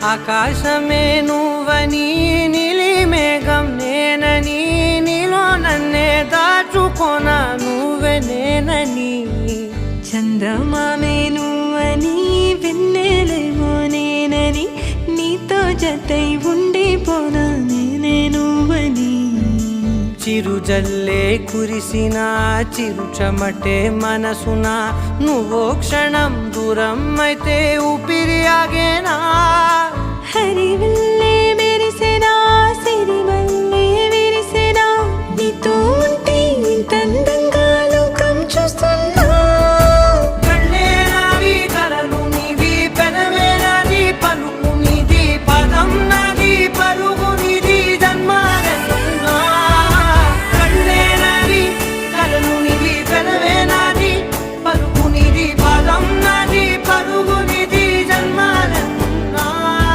ఆకాశమే నువ్వని నీలి మేఘం నేనని నీలో నన్నే దాచుకోనా నువ్వే నేనని చందమామే నువ్వని వెన్నెలేమో నేనని నీతో జతై ఉండిపోనా నేనే నువ్వని చిరుజల్లే కురిసిన చిరుచమటే మనసున నువ్వో క్షణం దూరం అయితే ఊపిరి ఆగేనా